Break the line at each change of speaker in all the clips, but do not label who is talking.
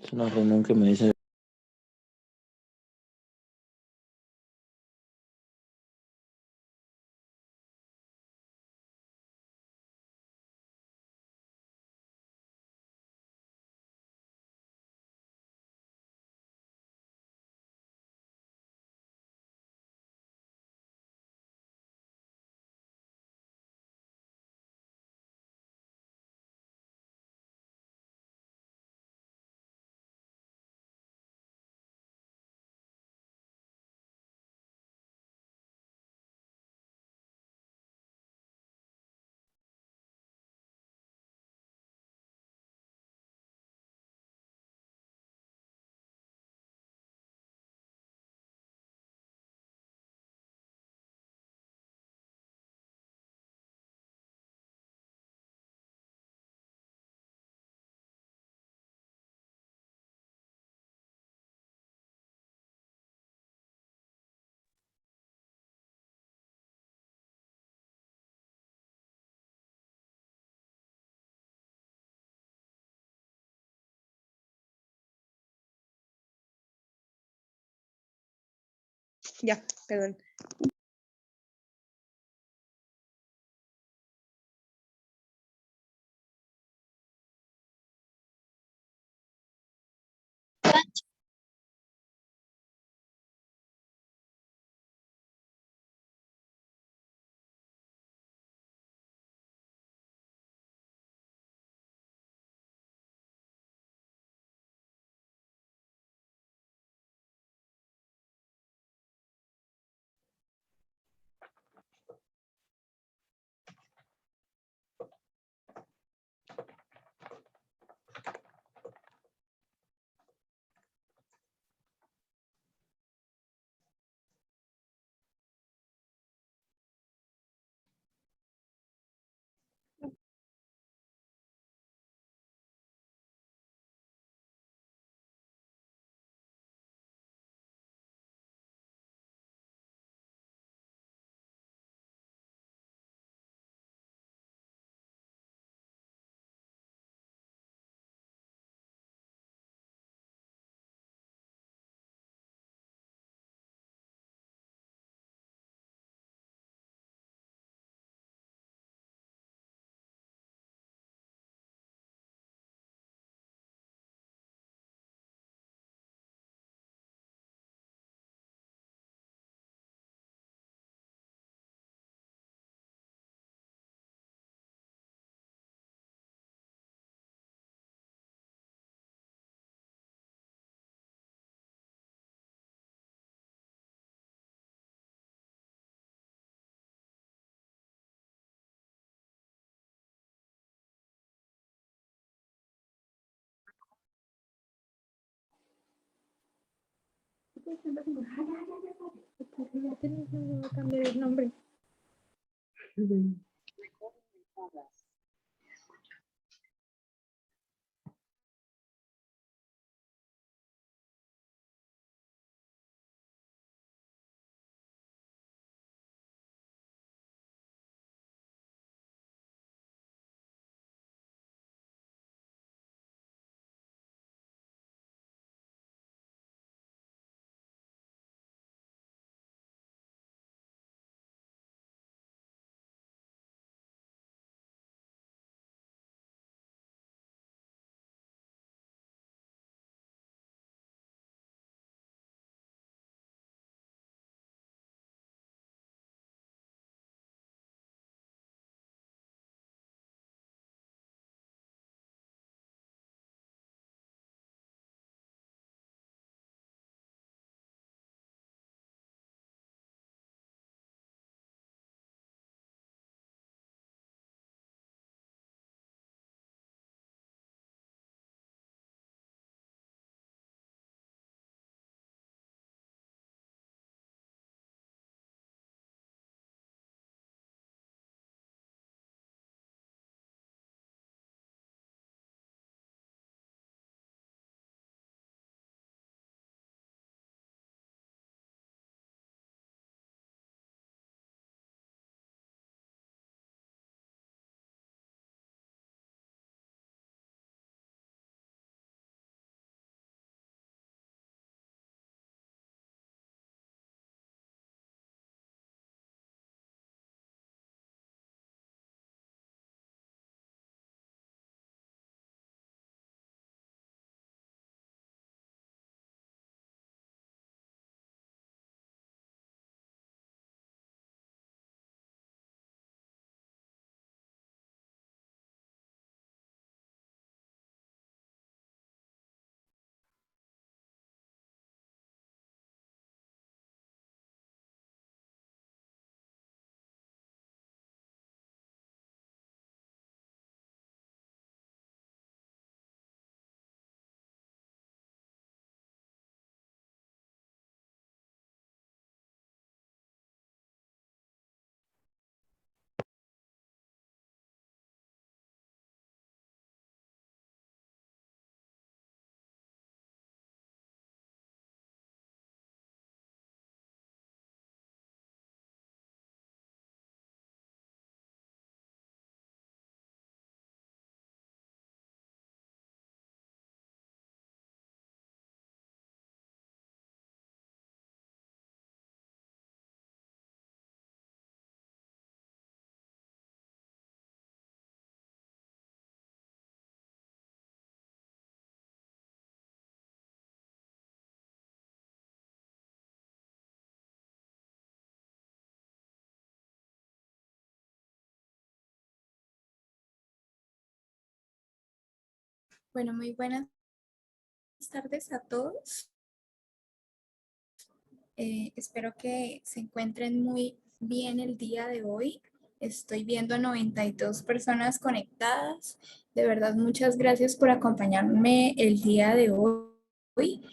Es una reunión que me dice.
Ya, perdón. Cambiar el nombre.
Bueno, muy buenas tardes a todos. Espero que se encuentren muy bien el día de hoy. Estoy viendo 92 personas conectadas. De verdad, muchas gracias por acompañarme el día de hoy.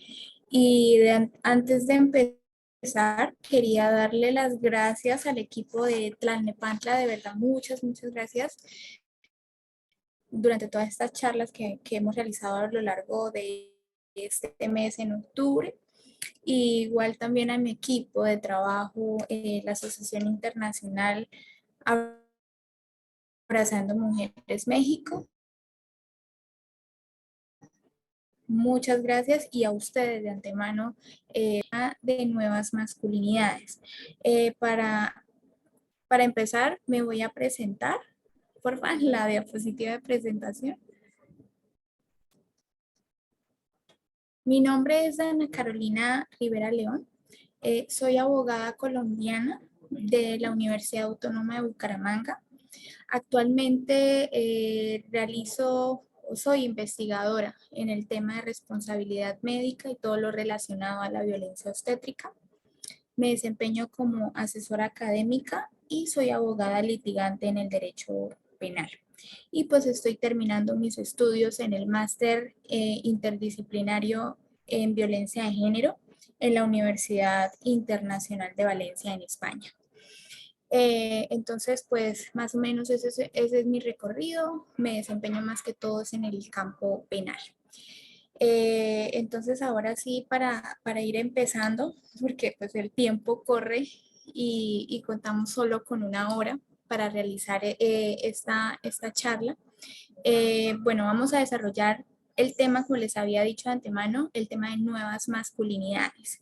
Antes de empezar, quería darle las gracias al equipo de Tlalnepantla. De verdad, muchas gracias durante todas estas charlas que hemos realizado a lo largo de este mes en octubre. Y igual también a mi equipo de trabajo, la Asociación Internacional Abrazando Mujeres México. Muchas gracias y a ustedes de antemano de nuevas masculinidades. Eh, para, para empezar, me voy a presentar, por favor, la diapositiva de presentación. Mi nombre es Ana Carolina Rivera León. Soy abogada colombiana de la Universidad Autónoma de Bucaramanga. Actualmente soy investigadora en el tema de responsabilidad médica y todo lo relacionado a la violencia obstétrica. Me desempeño como asesora académica y soy abogada litigante en el derecho penal. Y pues estoy terminando mis estudios en el máster interdisciplinario en violencia de género en la Universidad Internacional de Valencia en España. Entonces, pues más o menos ese es mi recorrido. Me desempeño más que todo en el campo penal. Entonces, ahora sí, para ir empezando, porque pues el tiempo corre y contamos solo con una hora para realizar esta charla. Bueno, vamos a desarrollar el tema, como les había dicho de antemano, el tema de nuevas masculinidades.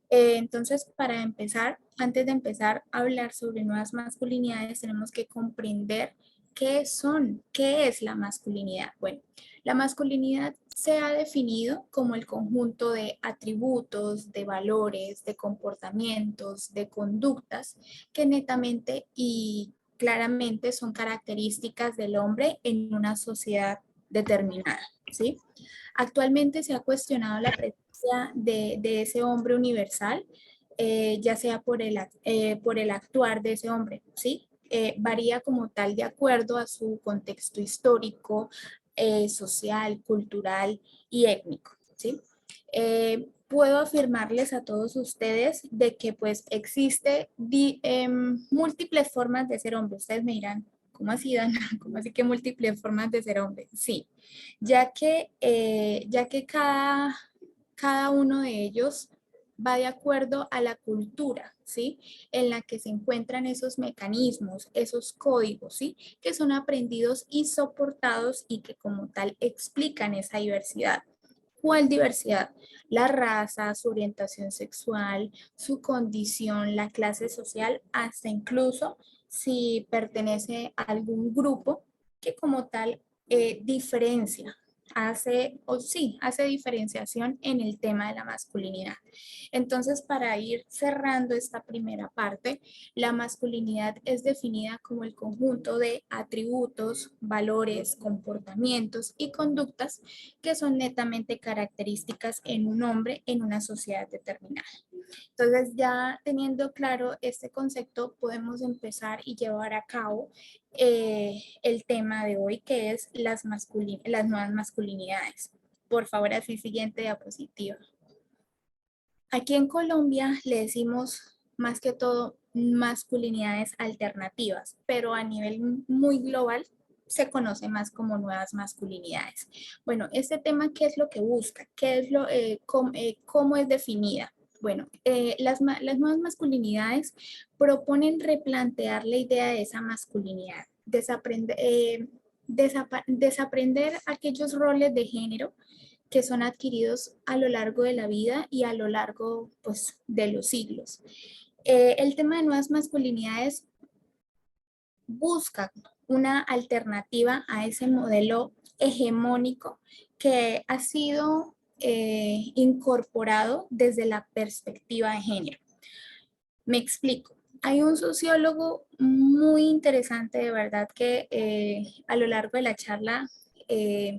Entonces, para empezar, antes de empezar a hablar sobre nuevas masculinidades, tenemos que comprender qué es la masculinidad. Bueno, la masculinidad se ha definido como el conjunto de atributos, de valores, de comportamientos, de conductas que netamente y claramente son características del hombre en una sociedad determinada, ¿sí? Actualmente se ha cuestionado la presencia de ese hombre universal, ya sea por el actuar de ese hombre, ¿sí? Varía como tal de acuerdo a su contexto histórico, social, cultural y étnico, ¿sí? Puedo afirmarles a todos ustedes de que pues existe múltiples formas de ser hombre. Ustedes me dirán, ¿cómo así, Dana? ¿Cómo así que múltiples formas de ser hombre? Sí, ya que cada uno de ellos va de acuerdo a la cultura, ¿sí? En la que se encuentran esos mecanismos, esos códigos, ¿sí? Que son aprendidos y soportados y que como tal explican esa diversidad. ¿Cuál diversidad? La raza, su orientación sexual, su condición, la clase social, hasta incluso si pertenece a algún grupo que como tal diferencia, hace diferenciación en el tema de la masculinidad. Entonces, para ir cerrando esta primera parte, la masculinidad es definida como el conjunto de atributos, valores, comportamientos y conductas que son netamente características en un hombre en una sociedad determinada. Entonces, ya teniendo claro este concepto, podemos empezar y llevar a cabo el tema de hoy, que es las nuevas masculinidades. Por favor, así siguiente diapositiva. Aquí en Colombia le decimos más que todo masculinidades alternativas, pero a nivel muy global se conoce más como nuevas masculinidades. Bueno, este tema, ¿qué es lo que busca? ¿Cómo es definida? Bueno, las nuevas masculinidades proponen replantear la idea de esa masculinidad, desaprender aquellos roles de género que son adquiridos a lo largo de la vida y a lo largo pues, de los siglos. El tema de nuevas masculinidades busca una alternativa a ese modelo hegemónico que ha sido incorporado desde la perspectiva de género. Me explico. Hay un sociólogo muy interesante, de verdad, que a lo largo de la charla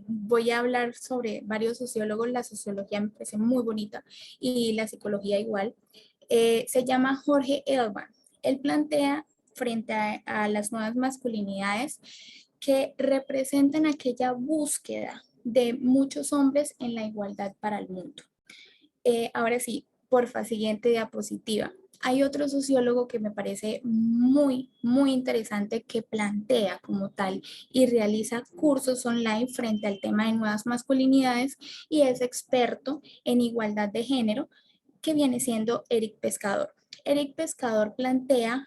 voy a hablar sobre varios sociólogos. La sociología me parece muy bonita y la psicología igual. Se llama Jorge Elman. Él plantea frente a las nuevas masculinidades que representan aquella búsqueda de muchos hombres en la igualdad para el mundo. Ahora sí, porfa, siguiente diapositiva. Hay otro sociólogo que me parece muy interesante que plantea como tal y realiza cursos online frente al tema de nuevas masculinidades y es experto en igualdad de género, que viene siendo Eric Pescador. Eric Pescador plantea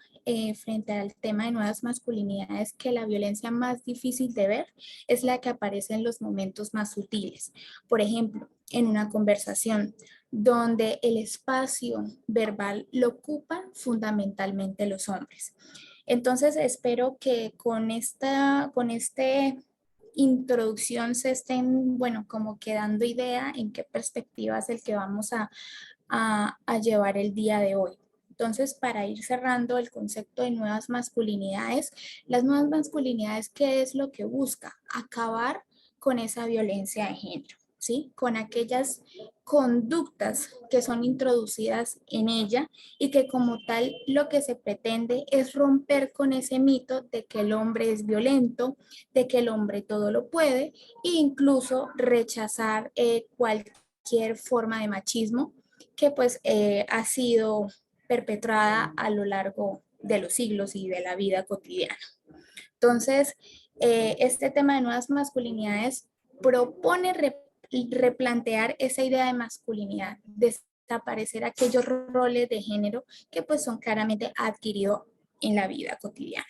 frente al tema de nuevas masculinidades que la violencia más difícil de ver es la que aparece en los momentos más sutiles. Por ejemplo, en una conversación donde el espacio verbal lo ocupan fundamentalmente los hombres. Entonces espero que con esta introducción se estén, bueno, como quedando idea en qué perspectiva es el que vamos a llevar el día de hoy. Entonces, para ir cerrando el concepto de nuevas masculinidades, las nuevas masculinidades, ¿qué es lo que busca? Acabar con esa violencia de género, ¿sí? Con aquellas conductas que son introducidas en ella y que como tal lo que se pretende es romper con ese mito de que el hombre es violento, de que el hombre todo lo puede e incluso rechazar cualquier forma de machismo que pues ha sido perpetrada a lo largo de los siglos y de la vida cotidiana. Entonces, este tema de nuevas masculinidades propone replantear esa idea de masculinidad, desaparecer aquellos roles de género que pues son claramente adquiridos en la vida cotidiana.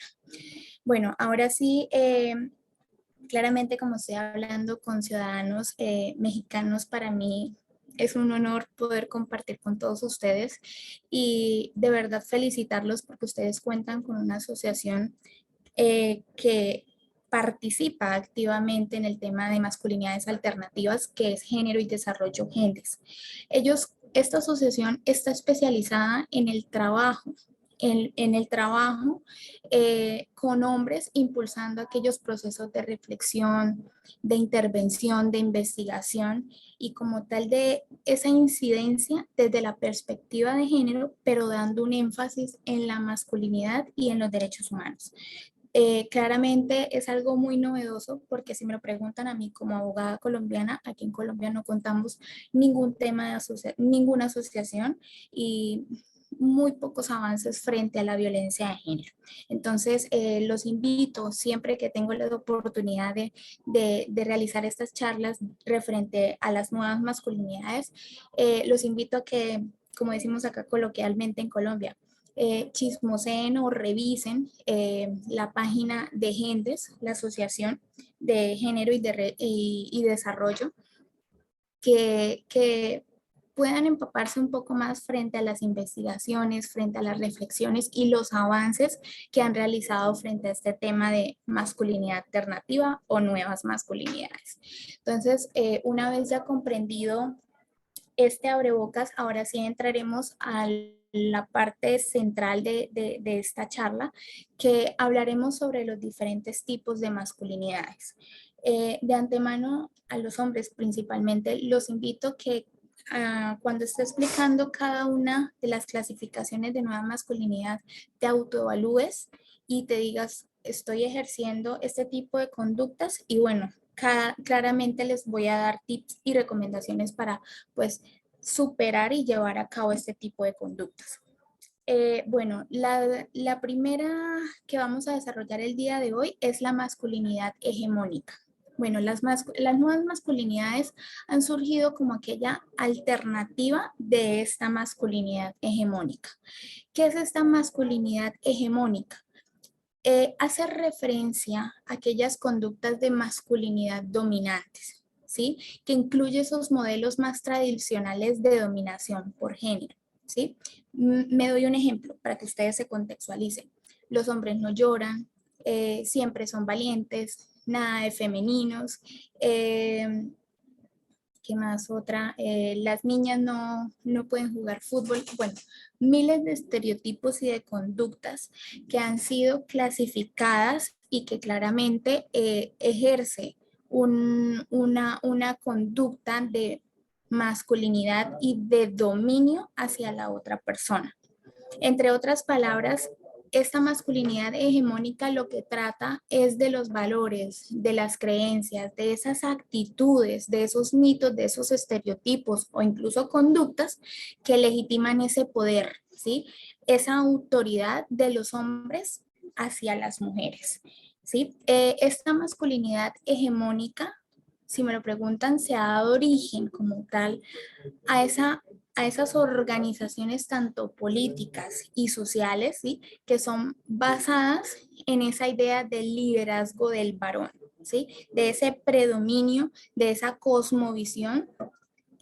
Bueno, ahora sí, claramente como estoy hablando con ciudadanos mexicanos, para mí es un honor poder compartir con todos ustedes y de verdad felicitarlos porque ustedes cuentan con una asociación que participa activamente en el tema de masculinidades alternativas, que es Género y Desarrollo Gendes. Esta asociación está especializada en el trabajo, en el trabajo con hombres, impulsando aquellos procesos de reflexión, de intervención, de investigación y como tal de esa incidencia desde la perspectiva de género, pero dando un énfasis en la masculinidad y en los derechos humanos. Claramente es algo muy novedoso porque si me lo preguntan a mí como abogada colombiana, aquí en Colombia no contamos ningún tema de ninguna asociación y muy pocos avances frente a la violencia de género. Entonces, los invito siempre que tengo la oportunidad de realizar estas charlas referente a las nuevas masculinidades, los invito a que, como decimos acá coloquialmente en Colombia, chismoseen o revisen la página de Gendes, la Asociación de Género y Desarrollo, que puedan empaparse un poco más frente a las investigaciones, frente a las reflexiones y los avances que han realizado frente a este tema de masculinidad alternativa o nuevas masculinidades. Entonces, una vez ya comprendido este abrebocas, ahora sí entraremos a la parte central de esta charla, que hablaremos sobre los diferentes tipos de masculinidades. De antemano, a los hombres principalmente, los invito que cuando esté explicando cada una de las clasificaciones de nueva masculinidad, te autoevalúes y te digas, estoy ejerciendo este tipo de conductas y bueno, claramente les voy a dar tips y recomendaciones para pues superar y llevar a cabo este tipo de conductas. Bueno, la primera que vamos a desarrollar el día de hoy es la masculinidad hegemónica. Bueno, las nuevas masculinidades han surgido como aquella alternativa de esta masculinidad hegemónica. ¿Qué es esta masculinidad hegemónica? Hace referencia a aquellas conductas de masculinidad dominantes, ¿sí? Que incluye esos modelos más tradicionales de dominación por género, ¿sí? Me doy un ejemplo para que ustedes se contextualicen. Los hombres no lloran, siempre son valientes, nada de femeninos. ¿Qué más? Otra, las niñas no pueden jugar fútbol. Bueno, miles de estereotipos y de conductas que han sido clasificadas y que claramente ejerce una conducta de masculinidad y de dominio hacia la otra persona. Entre otras palabras, esta masculinidad hegemónica lo que trata es de los valores, de las creencias, de esas actitudes, de esos mitos, de esos estereotipos o incluso conductas que legitiman ese poder, ¿sí? Esa autoridad de los hombres hacia las mujeres, ¿sí? Esta masculinidad hegemónica, si me lo preguntan, se ha dado origen como tal a, a esas organizaciones tanto políticas y sociales, ¿sí? Que son basadas en esa idea del liderazgo del varón, ¿sí? De ese predominio, de esa cosmovisión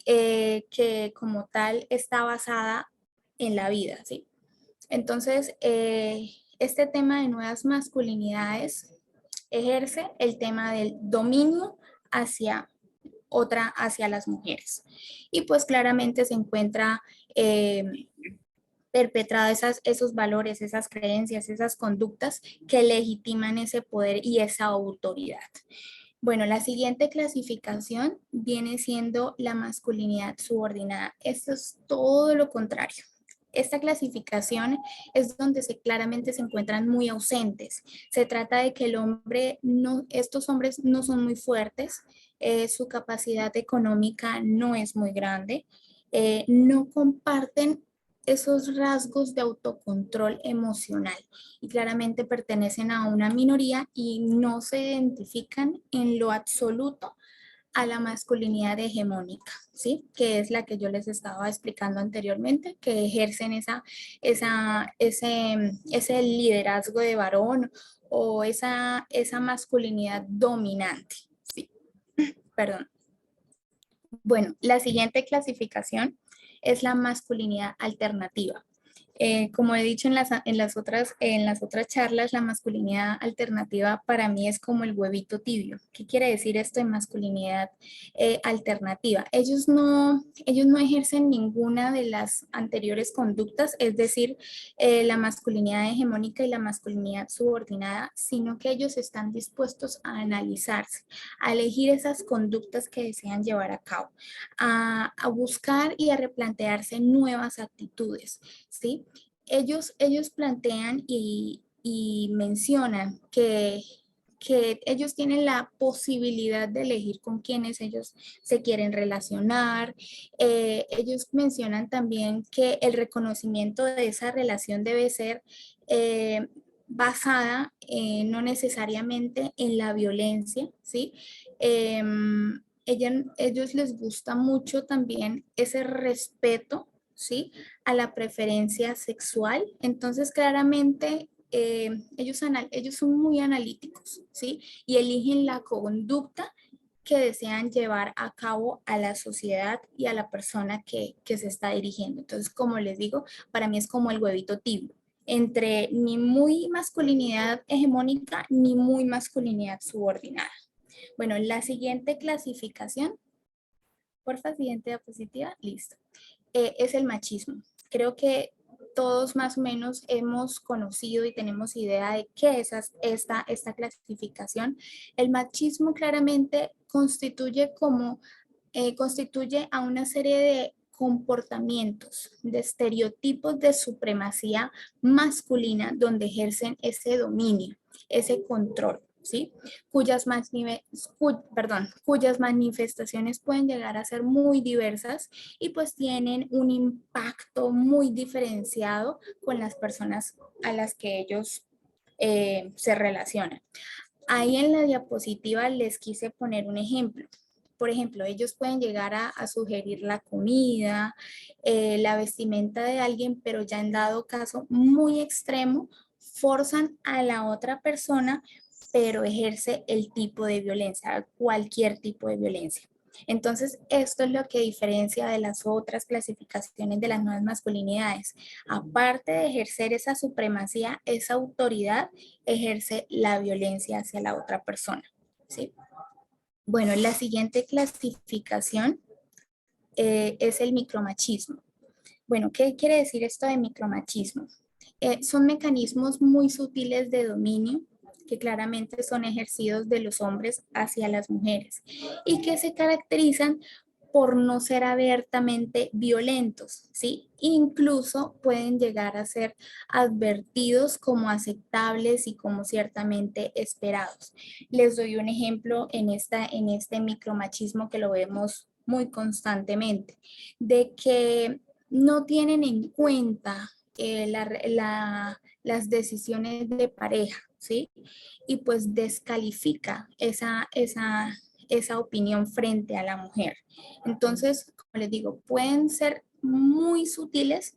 que como tal está basada en la vida, ¿sí? Entonces, este tema de nuevas masculinidades ejerce el tema del dominio hacia otra hacia las mujeres. Y pues claramente se encuentra perpetrado esos valores, esas creencias, esas conductas que legitiman ese poder y esa autoridad. Bueno, la siguiente clasificación viene siendo la masculinidad subordinada. Esto es todo lo contrario. Esta clasificación es donde claramente se encuentran muy ausentes. Se trata de que el hombre, no, estos hombres no son muy fuertes, su capacidad económica no es muy grande, no comparten esos rasgos de autocontrol emocional y claramente pertenecen a una minoría y no se identifican en lo absoluto a la masculinidad hegemónica, ¿sí? Que es la que yo les estaba explicando anteriormente, que ejercen ese liderazgo de varón o esa masculinidad dominante, ¿sí? Perdón. Bueno, la siguiente clasificación es la masculinidad alternativa. Como he dicho en las otras charlas, la masculinidad alternativa para mí es como el huevito tibio. ¿Qué quiere decir esto de masculinidad alternativa? Ellos no ejercen ninguna de las anteriores conductas, es decir, la masculinidad hegemónica y la masculinidad subordinada, sino que ellos están dispuestos a analizarse, a elegir esas conductas que desean llevar a cabo, a buscar y a replantearse nuevas actitudes, ¿sí? Ellos plantean y mencionan que ellos tienen la posibilidad de elegir con quienes ellos se quieren relacionar. Ellos mencionan también que el reconocimiento de esa relación debe ser basada no necesariamente en la violencia, ¿sí? Ellos les gusta mucho también ese respeto, ¿sí? A la preferencia sexual. Entonces, claramente, ellos son muy analíticos, ¿sí? Y eligen la conducta que desean llevar a cabo a la sociedad y a la persona que se está dirigiendo. Entonces, como les digo, para mí es como el huevito tibio, entre ni muy masculinidad hegemónica ni muy masculinidad subordinada. Bueno, la siguiente clasificación, porfa, siguiente diapositiva, listo, es el machismo. Creo que todos más o menos hemos conocido y tenemos idea de qué es esta clasificación. El machismo claramente constituye a una serie de comportamientos, de estereotipos de supremacía masculina donde ejercen ese dominio, ese control, ¿sí? Cuyas manifestaciones pueden llegar a ser muy diversas y pues tienen un impacto muy diferenciado con las personas a las que ellos se relacionan. Ahí en la diapositiva les quise poner un ejemplo. Por ejemplo, ellos pueden llegar a sugerir la comida, la vestimenta de alguien, pero ya en dado caso muy extremo, forzan a la otra persona, pero ejerce el tipo de violencia, cualquier tipo de violencia. Entonces, esto es lo que diferencia de las otras clasificaciones de las nuevas masculinidades. Aparte de ejercer esa supremacía, esa autoridad, ejerce la violencia hacia la otra persona, ¿sí? Bueno, la siguiente clasificación es el micromachismo. Bueno, ¿qué quiere decir esto de micromachismo? Son mecanismos muy sutiles de dominio que claramente son ejercidos de los hombres hacia las mujeres y que se caracterizan por no ser abiertamente violentos, ¿sí? Incluso pueden llegar a ser advertidos como aceptables y como ciertamente esperados. Les doy un ejemplo en este micromachismo que lo vemos muy constantemente, de que no tienen en cuenta las decisiones de pareja, ¿sí? Y pues descalifica esa opinión frente a la mujer. Entonces, como les digo, pueden ser muy sutiles,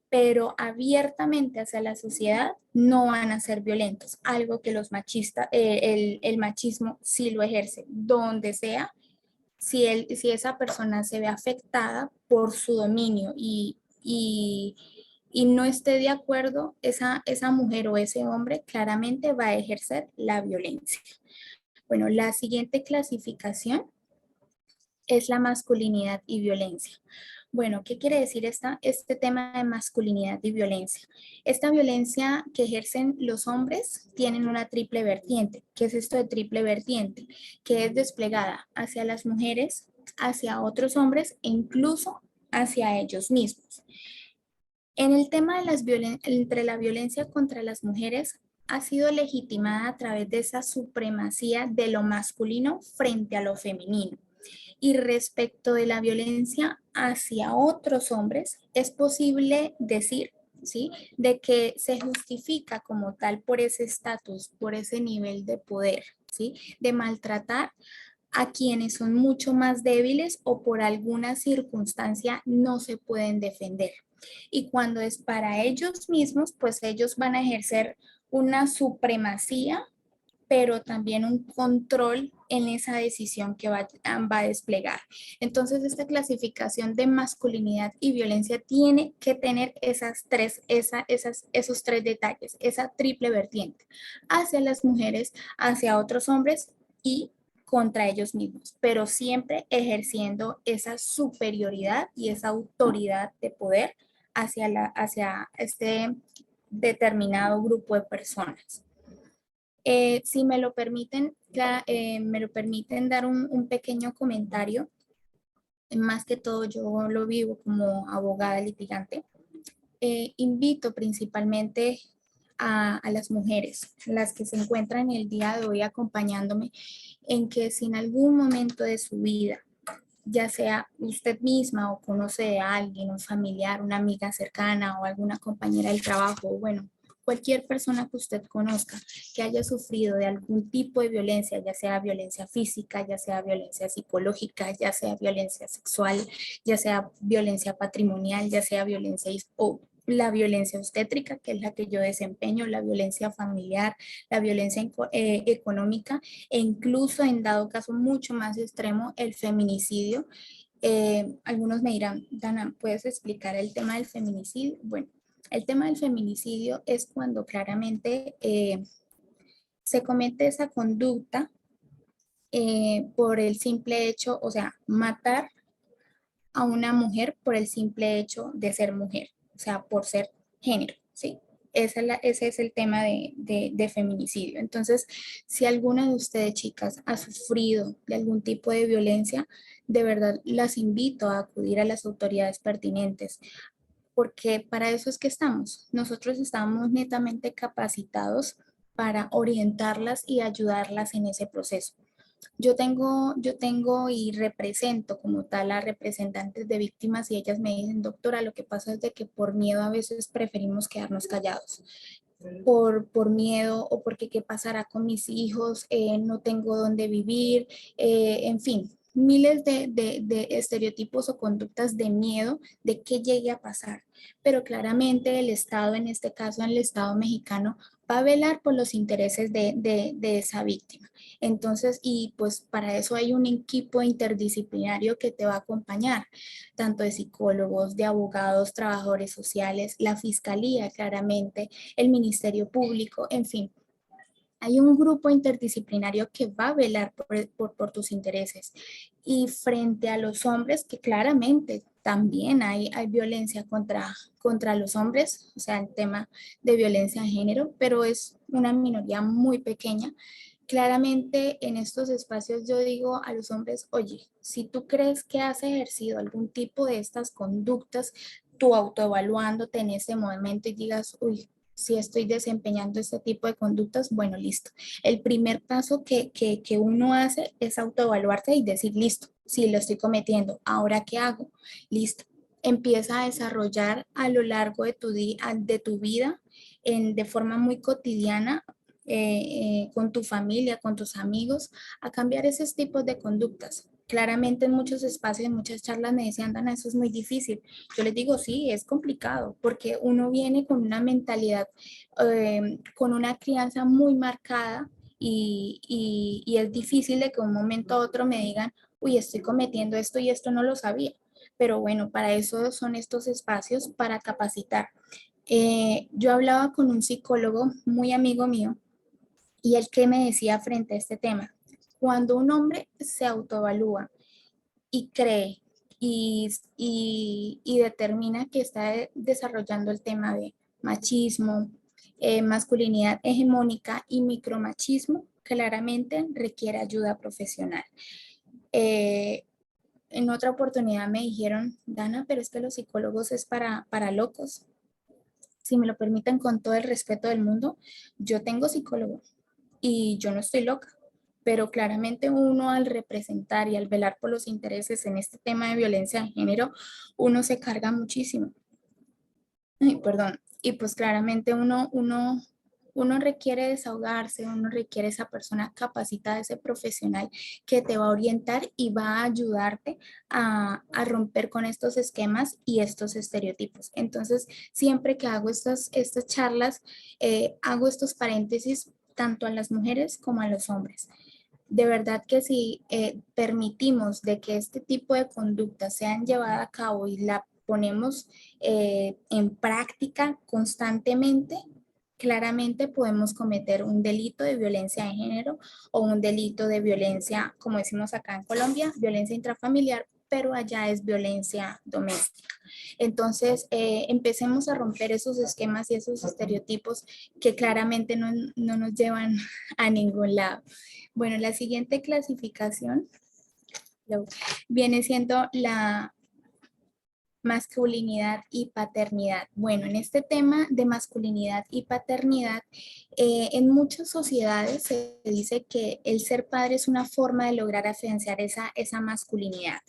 pero abiertamente hacia la sociedad no van a ser violentos, algo que los machistas, el machismo sí lo ejerce, donde sea, si esa persona se ve afectada por su dominio y no esté de acuerdo, esa mujer o ese hombre claramente va a ejercer la violencia. Bueno, la siguiente clasificación es la masculinidad y violencia. Bueno, ¿qué quiere decir este tema de masculinidad y violencia? Esta violencia que ejercen los hombres tienen una triple vertiente. ¿Qué es esto de triple vertiente? Que es desplegada hacia las mujeres, hacia otros hombres e incluso hacia ellos mismos. En el tema de entre la violencia contra las mujeres ha sido legitimada a través de esa supremacía de lo masculino frente a lo femenino. Y respecto de la violencia hacia otros hombres, es posible decir, ¿sí?, de que se justifica como tal por ese estatus, por ese nivel de poder, ¿sí?, de maltratar a quienes son mucho más débiles o por alguna circunstancia no se pueden defender. Y cuando es para ellos mismos, pues ellos van a ejercer una supremacía, pero también un control en esa decisión que va a desplegar. Entonces, esta clasificación de masculinidad y violencia tiene que tener esos tres detalles, esa triple vertiente, hacia las mujeres, hacia otros hombres y contra ellos mismos, pero siempre ejerciendo esa superioridad y esa autoridad de poder hacia este determinado grupo de personas. Si me lo permiten dar un pequeño comentario, más que todo yo lo vivo como abogada litigante. Invito principalmente a las mujeres, las que se encuentran el día de hoy acompañándome, en que si en algún momento de su vida, ya sea usted misma o conoce a alguien, un familiar, una amiga cercana o alguna compañera del trabajo, bueno, cualquier persona que usted conozca que haya sufrido de algún tipo de violencia, ya sea violencia física, ya sea violencia psicológica, ya sea violencia sexual, ya sea violencia patrimonial, ya sea violencia o la violencia obstétrica, que es la que yo desempeño, la violencia familiar, la violencia económica e incluso en dado caso mucho más extremo, el feminicidio. Algunos me dirán, Dana, ¿puedes explicar el tema del feminicidio? Bueno, el tema del feminicidio es cuando claramente se comete esa conducta por el simple hecho, o sea, matar a una mujer por el simple hecho de ser mujer, o sea, por ser género, ¿sí? Ese es el tema de feminicidio. Entonces, si alguna de ustedes, chicas, ha sufrido de algún tipo de violencia, de verdad las invito a acudir a las autoridades pertinentes, porque para eso es que estamos. Nosotros estamos netamente capacitados para orientarlas y ayudarlas en ese proceso. Yo tengo y represento como tal a representantes de víctimas y ellas me dicen, doctora, lo que pasa es de que por miedo a veces preferimos quedarnos callados. Por miedo o porque qué pasará con mis hijos, no tengo dónde vivir, en fin, miles de estereotipos o conductas de miedo de qué llegue a pasar. Pero claramente el Estado, en este caso el Estado mexicano, va a velar por los intereses de esa víctima. Entonces, y pues para eso hay un equipo interdisciplinario que te va a acompañar, tanto de psicólogos, de abogados, trabajadores sociales, la fiscalía claramente, el Ministerio Público, en fin. Hay un grupo interdisciplinario que va a velar por tus intereses. Y frente a los hombres que claramente también hay violencia contra los hombres, o sea, el tema de violencia de género, pero es una minoría muy pequeña. Claramente en estos espacios yo digo a los hombres, oye, si tú crees que has ejercido algún tipo de estas conductas, tú autoevaluándote en ese momento y digas, uy, si estoy desempeñando este tipo de conductas, bueno, listo. El primer paso que uno hace es autoevaluarse y decir, listo, sí, lo estoy cometiendo, ¿ahora qué hago? Listo. Empieza a desarrollar a lo largo de de tu vida de forma muy cotidiana con tu familia, con tus amigos, a cambiar esos tipos de conductas. Claramente en muchos espacios, en muchas charlas me decían, Dana, eso es muy difícil. Yo les digo, sí, es complicado, porque uno viene con una mentalidad, con una crianza muy marcada y es difícil de que un momento a otro me digan, uy, estoy cometiendo esto y esto no lo sabía. Pero bueno, para eso son estos espacios, para capacitar. Yo hablaba con un psicólogo muy amigo mío y él que me decía frente a este tema, cuando un hombre se autoevalúa y cree y determina que está desarrollando el tema de machismo, masculinidad hegemónica y micromachismo, claramente requiere ayuda profesional. Eh, en otra oportunidad me dijeron, Dana, pero es que los psicólogos es para locos. Si me lo permiten, con todo el respeto del mundo, yo tengo psicólogo y yo no estoy loca, pero claramente uno al representar y al velar por los intereses en este tema de violencia de género, uno se carga muchísimo. Ay, perdón. Y pues claramente uno requiere desahogarse, uno requiere esa persona capacitada, ese profesional que te va a orientar y va a ayudarte a romper con estos esquemas y estos estereotipos. Entonces, siempre que hago estas charlas, hago estos paréntesis tanto a las mujeres como a los hombres. De verdad que si permitimos de que este tipo de conductas sean llevadas a cabo y la ponemos en práctica constantemente, claramente podemos cometer un delito de violencia de género o un delito de violencia, como decimos acá en Colombia, violencia intrafamiliar, pero allá es violencia doméstica. Entonces, empecemos a romper esos esquemas y esos estereotipos que claramente no nos llevan a ningún lado. Bueno, la siguiente clasificación viene siendo la masculinidad y paternidad. Bueno, en este tema de masculinidad y paternidad, en muchas sociedades se dice que el ser padre es una forma de lograr afianzar esa masculinidad.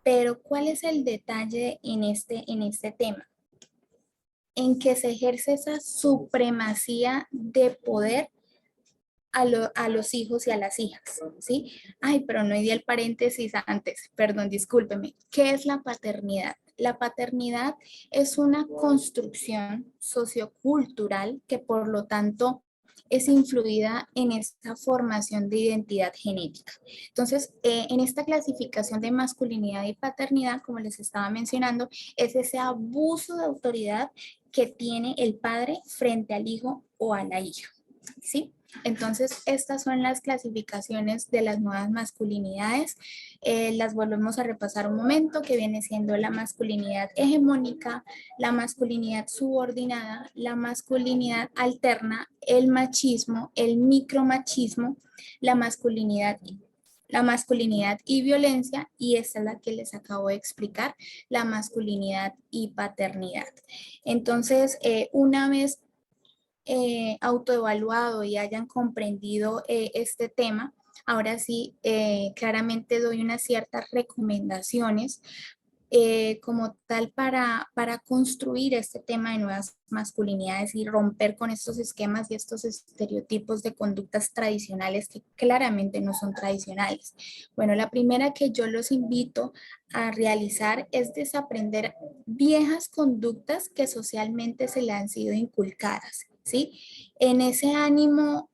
Pero ¿cuál es el detalle en este tema? En que se ejerce esa supremacía de poder a los hijos y a las hijas, ¿sí? Ay, pero no di el paréntesis antes, perdón, discúlpeme. ¿Qué es la paternidad? La paternidad es una construcción sociocultural que por lo tanto es influida en esta formación de identidad genética. Entonces, en esta clasificación de masculinidad y paternidad, como les estaba mencionando, es ese abuso de autoridad que tiene el padre frente al hijo o a la hija, ¿sí? Entonces, estas son las clasificaciones de las nuevas masculinidades. Las volvemos a repasar un momento, que viene siendo la masculinidad hegemónica, la masculinidad subordinada, la masculinidad alterna, el machismo, el micromachismo, la masculinidad y violencia, y esta es la que les acabo de explicar, la masculinidad y paternidad. Entonces, una vez autoevaluado y hayan comprendido este tema, ahora sí, claramente doy unas ciertas recomendaciones como tal para construir este tema de nuevas masculinidades y romper con estos esquemas y estos estereotipos de conductas tradicionales que claramente no son tradicionales. Bueno, la primera que yo los invito a realizar es desaprender viejas conductas que socialmente se le han sido inculcadas, ¿sí? En ese ánimo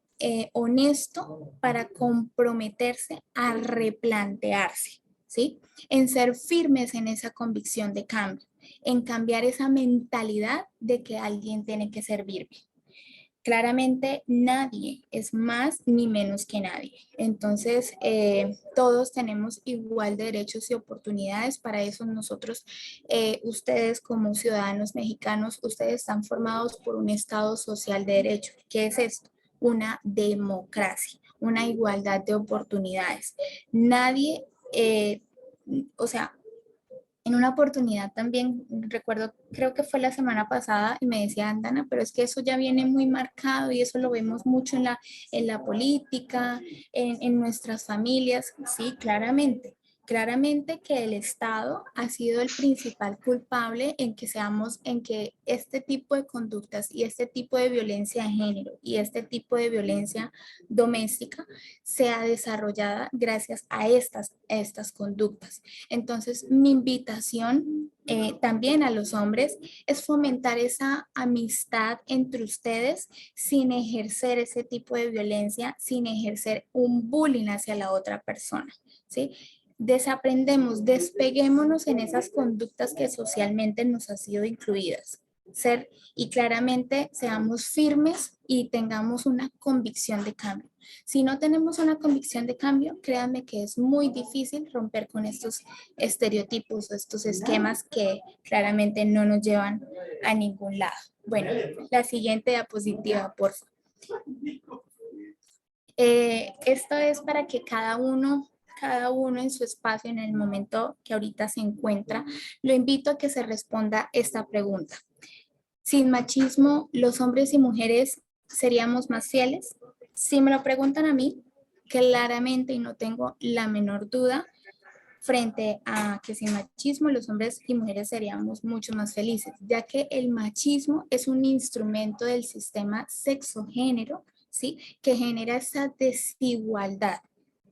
honesto para comprometerse a replantearse, ¿sí? En ser firmes en esa convicción de cambio, en cambiar esa mentalidad de que alguien tiene que servirme. Claramente nadie es más ni menos que nadie. Entonces, todos tenemos igual de derechos y oportunidades. Para eso nosotros, ustedes como ciudadanos mexicanos, ustedes están formados por un Estado social de derecho. ¿Qué es esto? Una democracia, una igualdad de oportunidades. Nadie, o sea, en una oportunidad también, recuerdo, creo que fue la semana pasada, y me decía Andana, pero es que eso ya viene muy marcado y eso lo vemos mucho en la política, en nuestras familias. Sí, claramente. Claramente que el Estado ha sido el principal culpable en que seamos, en que este tipo de conductas y este tipo de violencia de género y este tipo de violencia doméstica sea desarrollada gracias a estas conductas. Entonces, mi invitación también a los hombres es fomentar esa amistad entre ustedes sin ejercer ese tipo de violencia, sin ejercer un bullying hacia la otra persona, ¿sí? Desaprendemos, despeguémonos en esas conductas que socialmente nos han sido incluidas. Ser y claramente seamos firmes y tengamos una convicción de cambio. Si no tenemos una convicción de cambio, créanme que es muy difícil romper con estos estereotipos o estos esquemas que claramente no nos llevan a ningún lado. Bueno, la siguiente diapositiva, por favor. Esto es para que cada uno en su espacio, en el momento que ahorita se encuentra, lo invito a que se responda esta pregunta. Sin machismo, ¿los hombres y mujeres seríamos más fieles? Si me lo preguntan a mí, claramente y no tengo la menor duda, frente a que sin machismo los hombres y mujeres seríamos mucho más felices, ya que el machismo es un instrumento del sistema sexo-género, ¿sí? Que genera esa desigualdad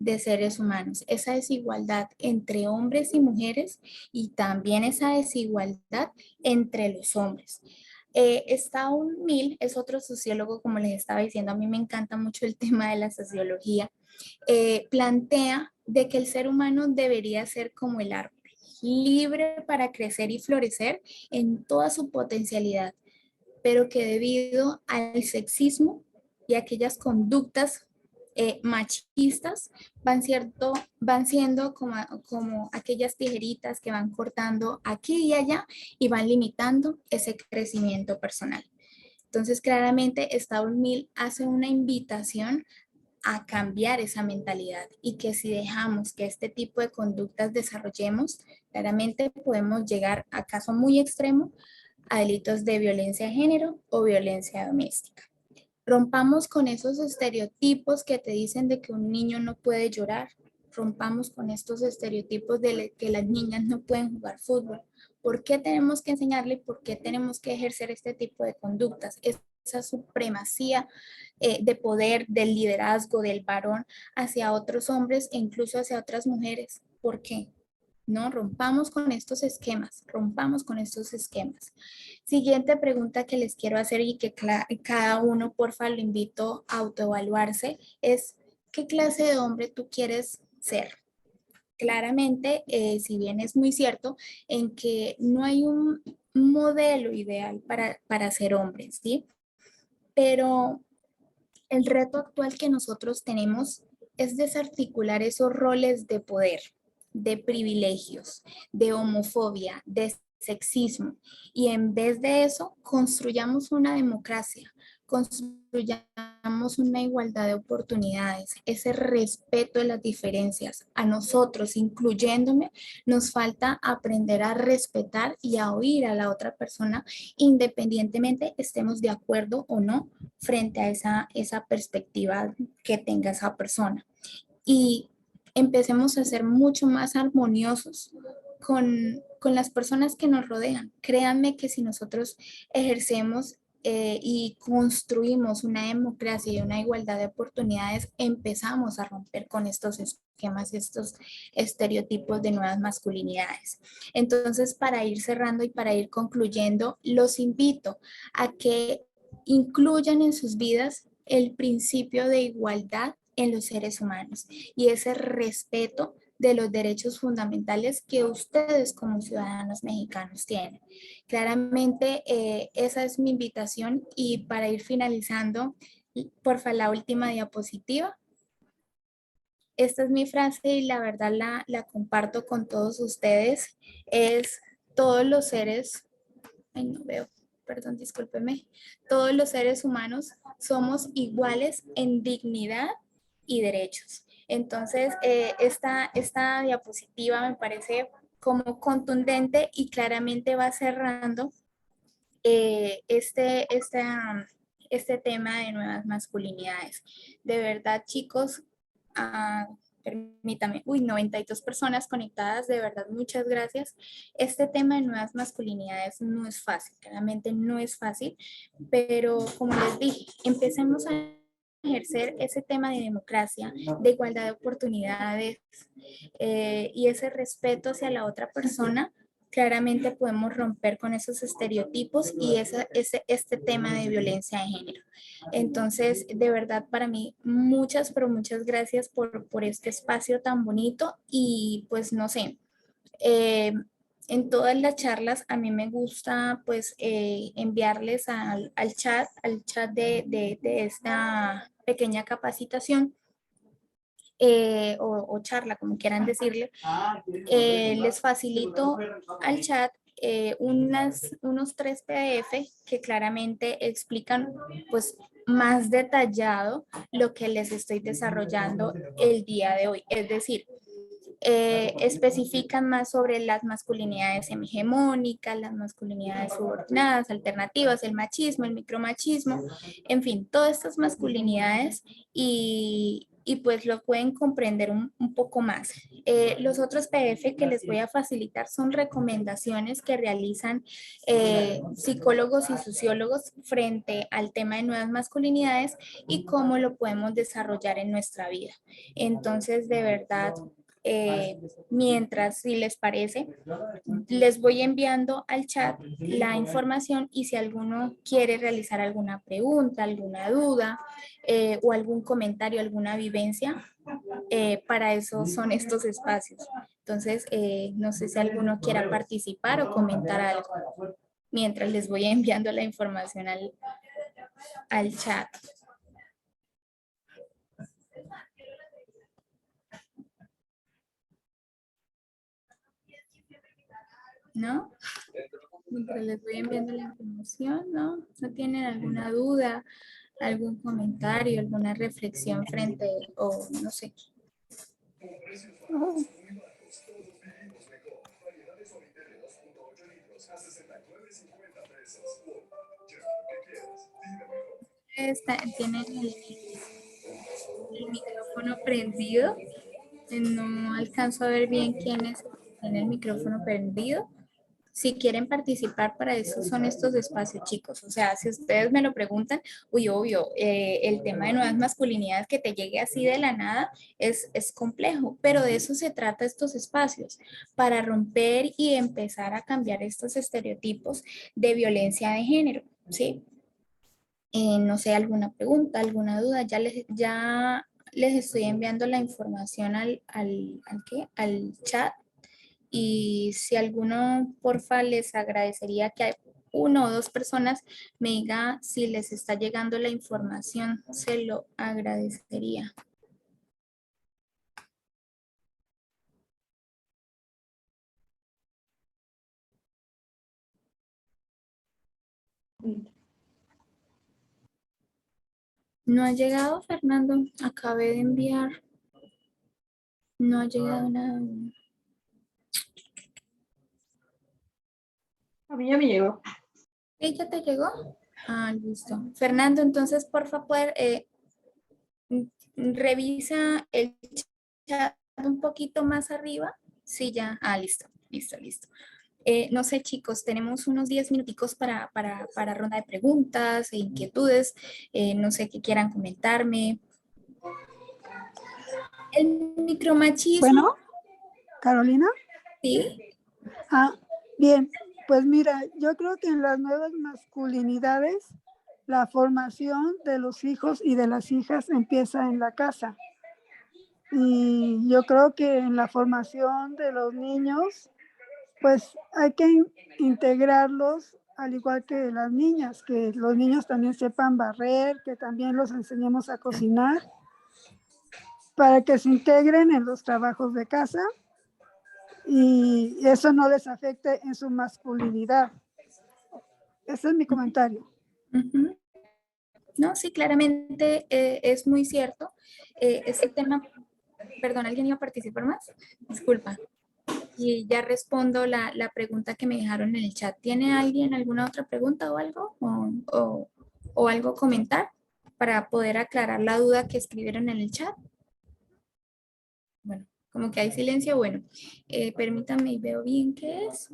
de seres humanos, esa desigualdad entre hombres y mujeres y también esa desigualdad entre los hombres. Staun Mill es otro sociólogo, como les estaba diciendo, a mí me encanta mucho el tema de la sociología, plantea de que el ser humano debería ser como el árbol, libre para crecer y florecer en toda su potencialidad, pero que debido al sexismo y aquellas conductas machistas van siendo como aquellas tijeritas que van cortando aquí y allá y van limitando ese crecimiento personal. Entonces, claramente, Estados Mill hace una invitación a cambiar esa mentalidad y que si dejamos que este tipo de conductas desarrollemos, claramente podemos llegar a caso muy extremo a delitos de violencia de género o violencia doméstica. Rompamos con esos estereotipos que te dicen de que un niño no puede llorar. Rompamos con estos estereotipos de que las niñas no pueden jugar fútbol. ¿Por qué tenemos que enseñarle y por qué tenemos que ejercer este tipo de conductas? Esa supremacía de poder, del liderazgo del varón hacia otros hombres e incluso hacia otras mujeres. ¿Por qué? No, rompamos con estos esquemas, rompamos con estos esquemas. Siguiente pregunta que les quiero hacer y que cada uno, porfa, lo invito a autoevaluarse, es ¿qué clase de hombre tú quieres ser? Claramente, si bien es muy cierto en que no hay un modelo ideal para ser hombre, ¿sí? Pero el reto actual que nosotros tenemos es desarticular esos roles de poder, de privilegios, de homofobia, de sexismo. Y en vez de eso, construyamos una democracia, construyamos una igualdad de oportunidades, ese respeto de las diferencias. A nosotros, incluyéndome, nos falta aprender a respetar y a oír a la otra persona, independientemente estemos de acuerdo o no frente a esa perspectiva que tenga esa persona. Y empecemos a ser mucho más armoniosos con las personas que nos rodean. Créanme que si nosotros ejercemos y construimos una democracia y una igualdad de oportunidades, empezamos a romper con estos esquemas, estos estereotipos de nuevas masculinidades. Entonces, para ir cerrando y para ir concluyendo, los invito a que incluyan en sus vidas el principio de igualdad en los seres humanos y ese respeto de los derechos fundamentales que ustedes como ciudadanos mexicanos tienen. Claramente, esa es mi invitación y para ir finalizando, porfa, la última diapositiva. Esta es mi frase y la verdad la comparto con todos ustedes. Es todos los seres, ay no veo, perdón, discúlpeme, todos los seres humanos somos iguales en dignidad y derechos. Entonces, esta diapositiva me parece como contundente y claramente va cerrando eh, este, este, um, este tema de nuevas masculinidades. De verdad, chicos, permítame, 92 personas conectadas, de verdad, muchas gracias. Este tema de nuevas masculinidades no es fácil, claramente no es fácil, pero como les dije, empecemos a ejercer ese tema de democracia, de igualdad de oportunidades y ese respeto hacia la otra persona. Claramente podemos romper con esos estereotipos y este tema de violencia de género. Entonces, de verdad, para mí, muchas, pero muchas gracias por este espacio tan bonito y pues no sé, eh, en todas las charlas a mí me gusta pues enviarles al chat de esta pequeña capacitación o charla, como quieran decirle, les facilito al chat unos 3 PDF que claramente explican pues más detallado lo que les estoy desarrollando el día de hoy. Es decir, especifican más sobre las masculinidades hegemónicas, las masculinidades subordinadas, alternativas, el machismo, el micromachismo, en fin, todas estas masculinidades y pues lo pueden comprender un poco más. Los otros PDF que les voy a facilitar son recomendaciones que realizan psicólogos y sociólogos frente al tema de nuevas masculinidades y cómo lo podemos desarrollar en nuestra vida. Entonces, de verdad, mientras, si les parece, les voy enviando al chat la información y si alguno quiere realizar alguna pregunta, alguna duda o algún comentario, alguna vivencia, para eso son estos espacios. Entonces, no sé si alguno quiera participar o comentar algo mientras les voy enviando la información al chat. ¿No? Mientras les voy enviando la información, ¿no? ¿No tienen alguna duda, algún comentario, alguna reflexión frente o no sé? Tienen el micrófono prendido. No alcanzo a ver bien quiénes tienen el micrófono prendido. Si quieren participar, para eso son estos espacios, chicos. O sea, si ustedes me lo preguntan, uy, obvio, el tema de nuevas masculinidades que te llegue así de la nada es complejo, pero de eso se trata estos espacios, para romper y empezar a cambiar estos estereotipos de violencia de género, ¿sí? No sé, alguna pregunta, alguna duda, ya les estoy enviando la información al chat y si alguno, porfa, les agradecería que uno o dos personas me diga si les está llegando la información, se lo agradecería. ¿No ha llegado, Fernando? Acabé de enviar. No ha llegado nada.
A mí ya me llegó.
¿Sí, ya te llegó? Ah, listo. Fernando, entonces, porfa, revisa el chat un poquito más arriba. Sí, ya. Ah, listo, listo, listo. No sé, chicos, tenemos unos 10 minuticos para ronda de preguntas e inquietudes. No sé qué quieran comentarme. El micromachismo,
Bueno, Carolina.
sí.
Bien, pues mira, yo creo que en las nuevas masculinidades la formación de los hijos y de las hijas empieza en la casa. Y yo creo que en la formación de los niños, pues hay que integrarlos al igual que las niñas, que los niños también sepan barrer, que también los enseñemos a cocinar, para que se integren en los trabajos de casa y eso no les afecte en su masculinidad. Ese es mi comentario.
Ujú. No, sí, claramente es muy cierto. Este tema, perdón, ¿alguien iba a participar más? Disculpa. Y ya respondo la pregunta que me dejaron en el chat. ¿Tiene alguien alguna otra pregunta o algo? ¿O algo comentar para poder aclarar la duda que escribieron en el chat? Bueno, como que hay silencio. Bueno, permítanme y veo bien qué es.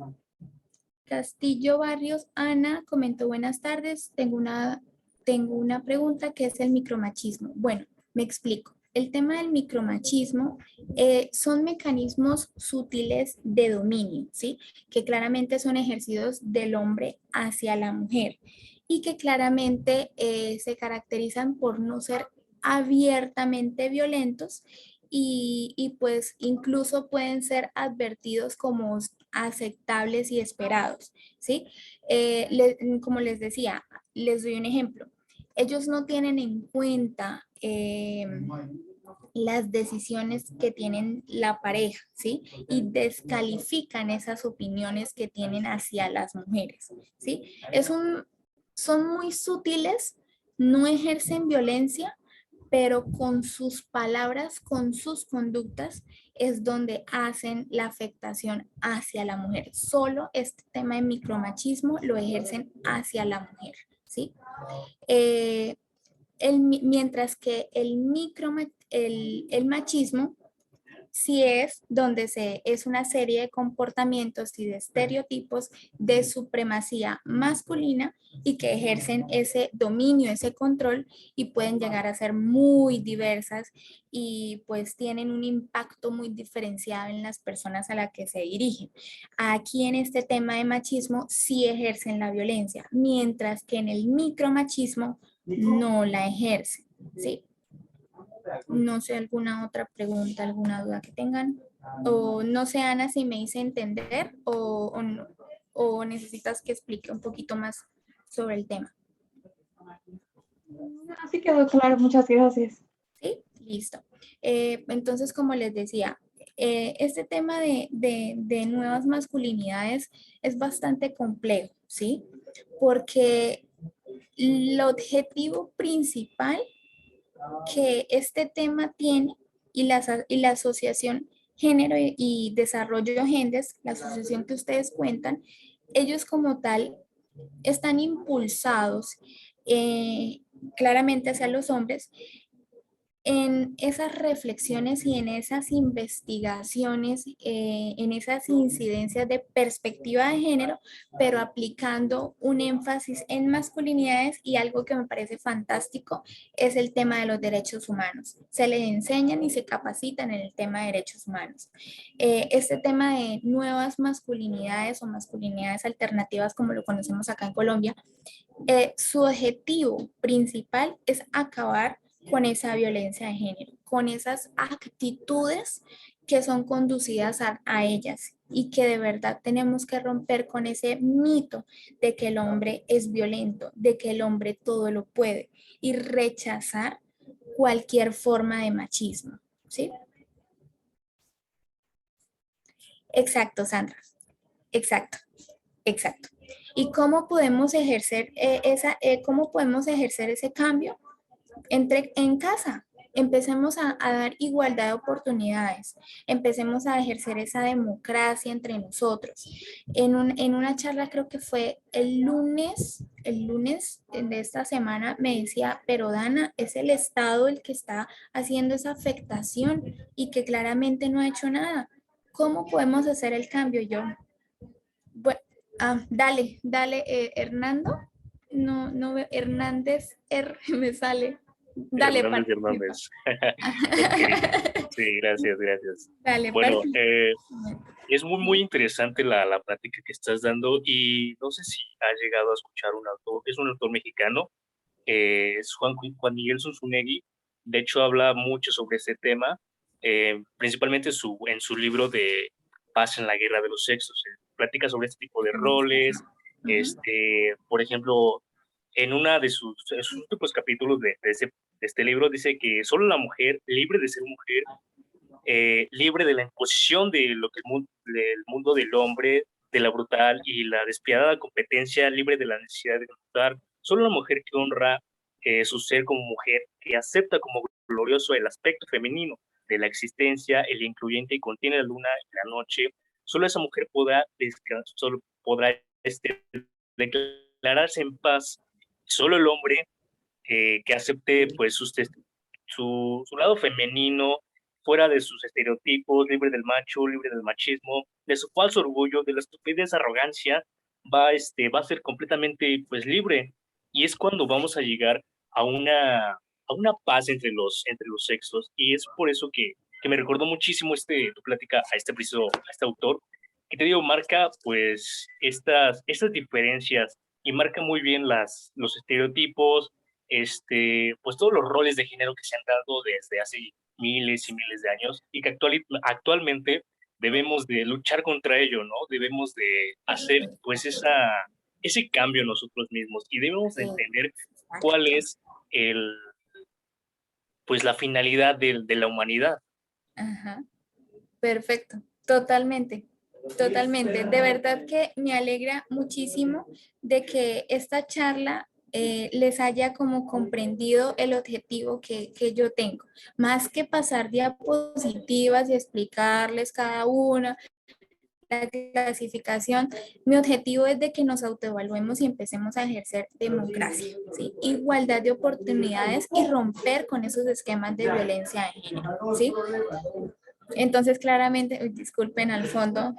Castillo Barrios, Ana comentó, buenas tardes, tengo una pregunta que es el micromachismo. Bueno, me explico. El tema del micromachismo son mecanismos sutiles de dominio, ¿sí? Que claramente son ejercidos del hombre hacia la mujer y que claramente se caracterizan por no ser abiertamente violentos pues incluso pueden ser advertidos como aceptables y esperados, ¿sí? Como les decía, les doy un ejemplo. Ellos no tienen en cuenta las decisiones que tienen la pareja, ¿sí? Y descalifican esas opiniones que tienen hacia las mujeres, ¿sí? Son muy sutiles, no ejercen violencia, pero con sus palabras, con sus conductas, es donde hacen la afectación hacia la mujer. Solo este tema de micromachismo lo ejercen hacia la mujer, ¿sí? Eh, Mientras que el machismo sí es donde es una serie de comportamientos y de estereotipos de supremacía masculina y que ejercen ese dominio, ese control y pueden llegar a ser muy diversas y pues tienen un impacto muy diferenciado en las personas a las que se dirigen. Aquí en este tema de machismo sí ejercen la violencia, mientras que en el micromachismo no la ejercen, ¿sí? No sé, alguna otra pregunta, alguna duda que tengan. O no sé, Ana, si me hice entender o necesitas que explique un poquito más sobre el tema.
Así quedó claro, muchas gracias.
¿Sí? Listo. Entonces, como les decía, este tema de nuevas masculinidades es bastante complejo, ¿sí? Porque el objetivo principal que este tema tiene y la asociación Género y Desarrollo Gendes, la asociación que ustedes cuentan, ellos como tal están impulsados eh, claramente hacia los hombres en esas reflexiones y en esas investigaciones, en esas incidencias de perspectiva de género, pero aplicando un énfasis en masculinidades y algo que me parece fantástico es el tema de los derechos humanos. Se les enseñan y se capacitan en el tema de derechos humanos. Este tema de nuevas masculinidades o masculinidades alternativas, como lo conocemos acá en Colombia, su objetivo principal es acabar con esa violencia de género, con esas actitudes que son conducidas a ellas y que de verdad tenemos que romper con ese mito de que el hombre es violento, de que el hombre todo lo puede y rechazar cualquier forma de machismo, ¿sí? Exacto, Sandra, exacto. Exacto. ¿Y cómo podemos ejercer cómo podemos ejercer ese cambio? En casa. Empecemos a dar igualdad de oportunidades, empecemos a ejercer esa democracia entre nosotros. En una charla, creo que fue el lunes de esta semana, me decía, pero Dana, es el Estado el que está haciendo esa afectación y que claramente no ha hecho nada. ¿Cómo podemos hacer el cambio? Yo, bueno, dale, Hernando. No, no veo, Hernández, me sale. Dale,
Hernández
participa.
Hernández. Ok, sí, gracias, gracias.
Dale,
Bueno,
participa.
es muy interesante la plática que estás dando y no sé si has llegado a escuchar un autor, es un autor mexicano, es Juan Miguel Zunzunegui, de hecho habla mucho sobre este tema, principalmente en su libro de Paz en la Guerra de los Sexos. Platica sobre este tipo de roles. Por ejemplo, en una de sus últimos capítulos de este libro dice que solo la mujer, libre de ser mujer, libre de la imposición de lo que del mundo del hombre, de la brutal y la despiadada competencia, libre de la necesidad de contar, solo la mujer que honra su ser como mujer, que acepta como glorioso el aspecto femenino de la existencia, el incluyente y contiene la luna y la noche, solo esa mujer solo podrá declararse en paz. Solo el hombre que acepte pues su lado femenino, fuera de sus estereotipos, libre del macho, libre del machismo, de su falso orgullo, de la estupidez, arrogancia, va a ser completamente pues libre. Y es cuando vamos a llegar a una paz entre los sexos. Y es por eso que me recordó muchísimo tu plática a a este autor, que te digo, marca pues estas diferencias y marca muy bien los estereotipos, pues todos los roles de género que se han dado desde hace miles y miles de años y que actualmente debemos de luchar contra ello, ¿no? Debemos de hacer pues ese cambio nosotros mismos y debemos de entender cuál es pues la finalidad de la humanidad.
Ajá. Perfecto, totalmente, totalmente. De verdad que me alegra muchísimo de que esta charla les haya como comprendido el objetivo que yo tengo. Más que pasar diapositivas y explicarles cada una la clasificación, mi objetivo es de que nos autoevaluemos y empecemos a ejercer democracia, ¿sí? Igualdad de oportunidades y romper con esos esquemas de violencia de género, ¿sí? Entonces, claramente, disculpen al fondo,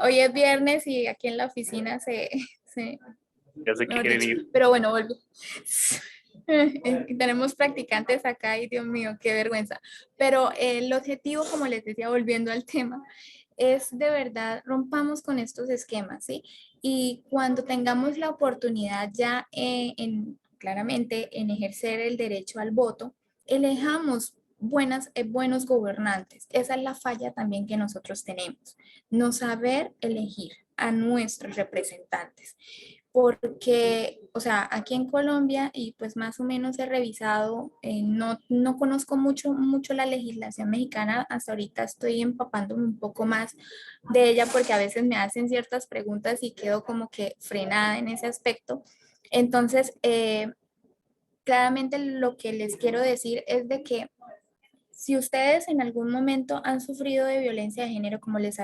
hoy es viernes y aquí en la oficina
Ya se
mejor
quieren
dicho,
ir.
pero bueno, volví. Tenemos practicantes acá y Dios mío, qué vergüenza. Pero el objetivo, como les decía, volviendo al tema, es de verdad rompamos con estos esquemas, ¿sí? Y cuando tengamos la oportunidad ya claramente en ejercer el derecho al voto, elijamos buenos gobernantes. Esa es la falla también que nosotros tenemos, no saber elegir a nuestros representantes. Porque, o sea, aquí en Colombia, y pues más o menos he revisado, no conozco mucho la legislación mexicana, hasta ahorita estoy empapándome un poco más de ella porque a veces me hacen ciertas preguntas y quedo como que frenada en ese aspecto. Entonces, claramente lo que les quiero decir es de que si ustedes en algún momento han sufrido de violencia de género, como les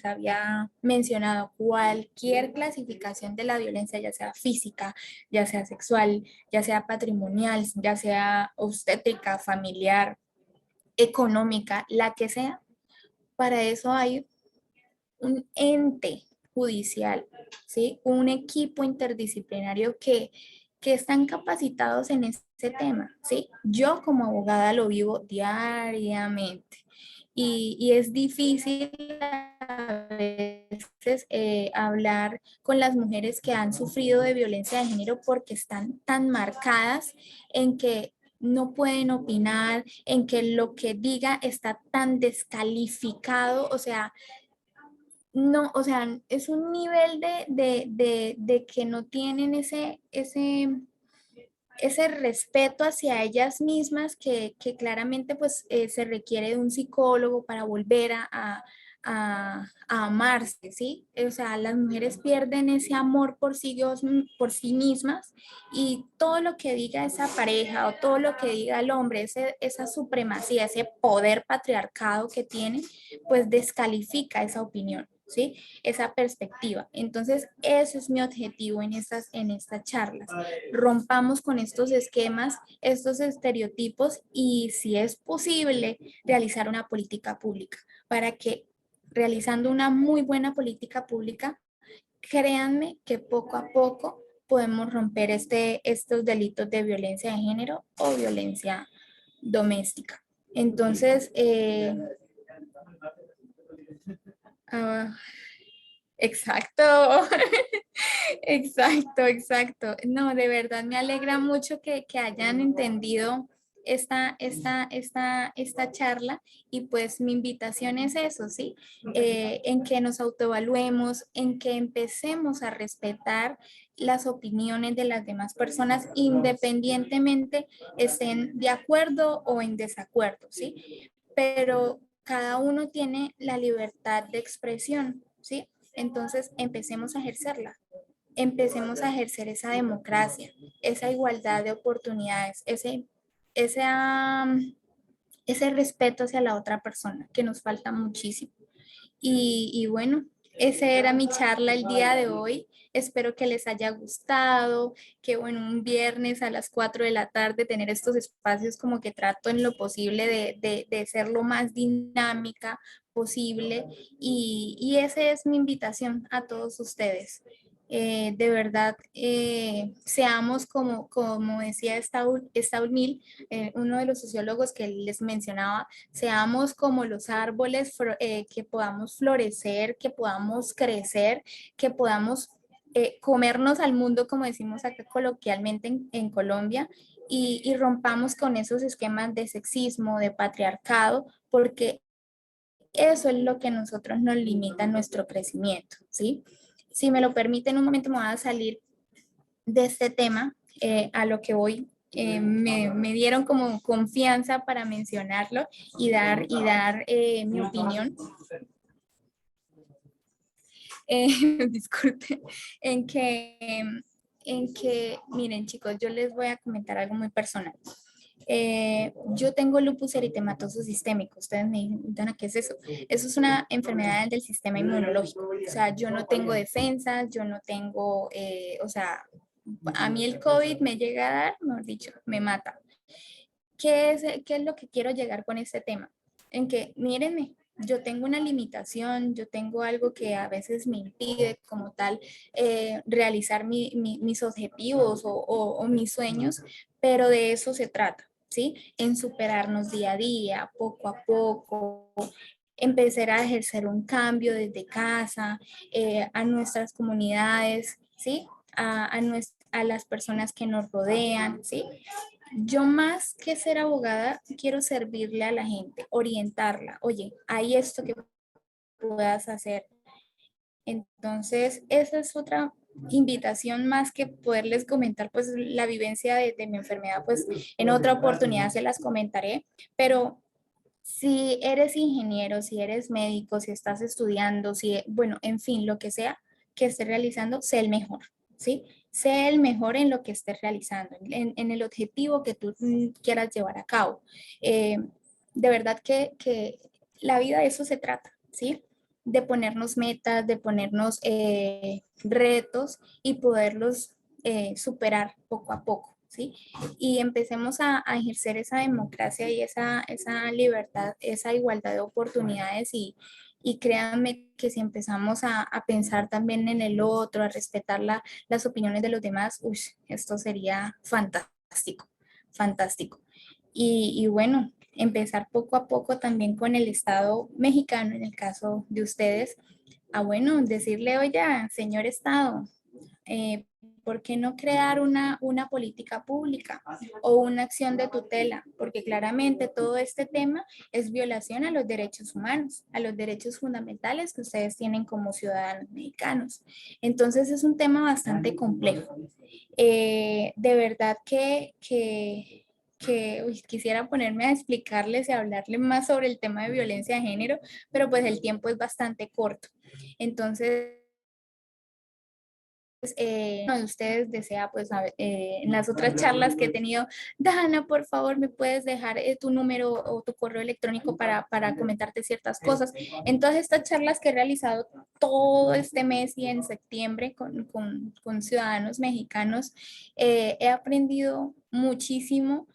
había mencionado, cualquier clasificación de la violencia, ya sea física, ya sea sexual, ya sea patrimonial, ya sea obstétrica, familiar, económica, la que sea, para eso hay un ente judicial, ¿sí? Un equipo interdisciplinario que están capacitados en este tema, ¿sí? Yo como abogada lo vivo diariamente y es difícil a veces hablar con las mujeres que han sufrido de violencia de género porque están tan marcadas en que no pueden opinar, en que lo que diga está tan descalificado, o sea, no, o sea, es un nivel de que no tienen ese respeto hacia ellas mismas que claramente pues se requiere de un psicólogo para volver a amarse, ¿sí? O sea, las mujeres pierden ese amor por sí mismas y todo lo que diga esa pareja o todo lo que diga el hombre, esa supremacía, ese poder patriarcado que tiene, pues descalifica esa opinión. ¿Sí? Esa perspectiva. Entonces, ese es mi objetivo en estas charlas. Rompamos con estos esquemas, estos estereotipos y si es posible, realizar una política pública para que realizando una muy buena política pública, créanme que poco a poco podemos romper estos delitos de violencia de género o violencia doméstica. Entonces, uh, exacto, exacto. No, de verdad me alegra mucho que hayan entendido esta charla y pues mi invitación es eso, ¿sí? En que nos autoevaluemos, en que empecemos a respetar las opiniones de las demás personas independientemente estén de acuerdo o en desacuerdo, ¿sí? Pero cada uno tiene la libertad de expresión, ¿sí? Entonces empecemos a ejercerla. Empecemos a ejercer esa democracia, esa igualdad de oportunidades, ese, ese respeto hacia la otra persona, que nos falta muchísimo. Y bueno, esa era mi charla el día de hoy. Espero que les haya gustado, que bueno, un viernes a las 4 de la tarde tener estos espacios como que trato en lo posible de ser lo más dinámica posible. Y esa es mi invitación a todos ustedes. De verdad, seamos como decía Staud Mill, uno de los sociólogos que les mencionaba, seamos como los árboles que podamos florecer, que podamos crecer, que podamos comernos al mundo, como decimos acá coloquialmente en Colombia, y rompamos con esos esquemas de sexismo, de patriarcado, porque eso es lo que a nosotros nos limita nuestro crecimiento, ¿sí? Si me lo permiten, un momento me voy a salir de este tema, a lo que voy. Me dieron como confianza para mencionarlo y dar mi opinión. Disculpe, en que, miren chicos, yo les voy a comentar algo muy personal. Yo tengo lupus eritematoso sistémico. Ustedes me preguntan, ¿qué es eso? Eso es una enfermedad del sistema inmunológico. O sea, yo no tengo defensas, yo no tengo, o sea, a mí el COVID me llega a dar, mejor dicho, me mata. ¿Qué es lo que quiero llegar con este tema? En que, mírenme, yo tengo una limitación, yo tengo algo que a veces me impide como tal realizar mis objetivos o mis sueños, pero de eso se trata, ¿sí? En superarnos día a día, poco a poco, empezar a ejercer un cambio desde casa, a nuestras comunidades, ¿sí? A las personas que nos rodean, ¿sí? Yo más que ser abogada, quiero servirle a la gente, orientarla. Oye, hay esto que puedas hacer. Entonces, esa es otra invitación más que poderles comentar, pues la vivencia de mi enfermedad, pues en otra oportunidad se las comentaré, pero si eres ingeniero, si eres médico, si estás estudiando, si, bueno, en fin, lo que sea que estés realizando, sé el mejor, ¿sí? Sé el mejor en lo que estés realizando, en el objetivo que tú quieras llevar a cabo. De verdad que la vida de eso se trata, ¿sí? De ponernos metas, de ponernos retos y poderlos superar poco a poco, ¿sí? Y empecemos a ejercer esa democracia y esa libertad, esa igualdad de oportunidades y créanme que si empezamos a pensar también en el otro, a respetar las opiniones de los demás, esto sería fantástico, fantástico. Y bueno, empezar poco a poco también con el Estado mexicano, en el caso de ustedes, a bueno, decirle, oye, señor Estado, ¿por qué no crear una política pública o una acción de tutela? Porque claramente todo este tema es violación a los derechos humanos, a los derechos fundamentales que ustedes tienen como ciudadanos mexicanos. Entonces es un tema bastante complejo. De verdad que quisiera ponerme a explicarles y a hablarles más sobre el tema de violencia de género, pero pues el tiempo es bastante corto. Entonces, uno de ustedes desea, pues, en las otras charlas que he tenido, Dana, por favor, me puedes dejar tu número o tu correo electrónico para comentarte ciertas cosas. En todas estas charlas que he realizado todo este mes y en septiembre con ciudadanos mexicanos, he aprendido muchísimo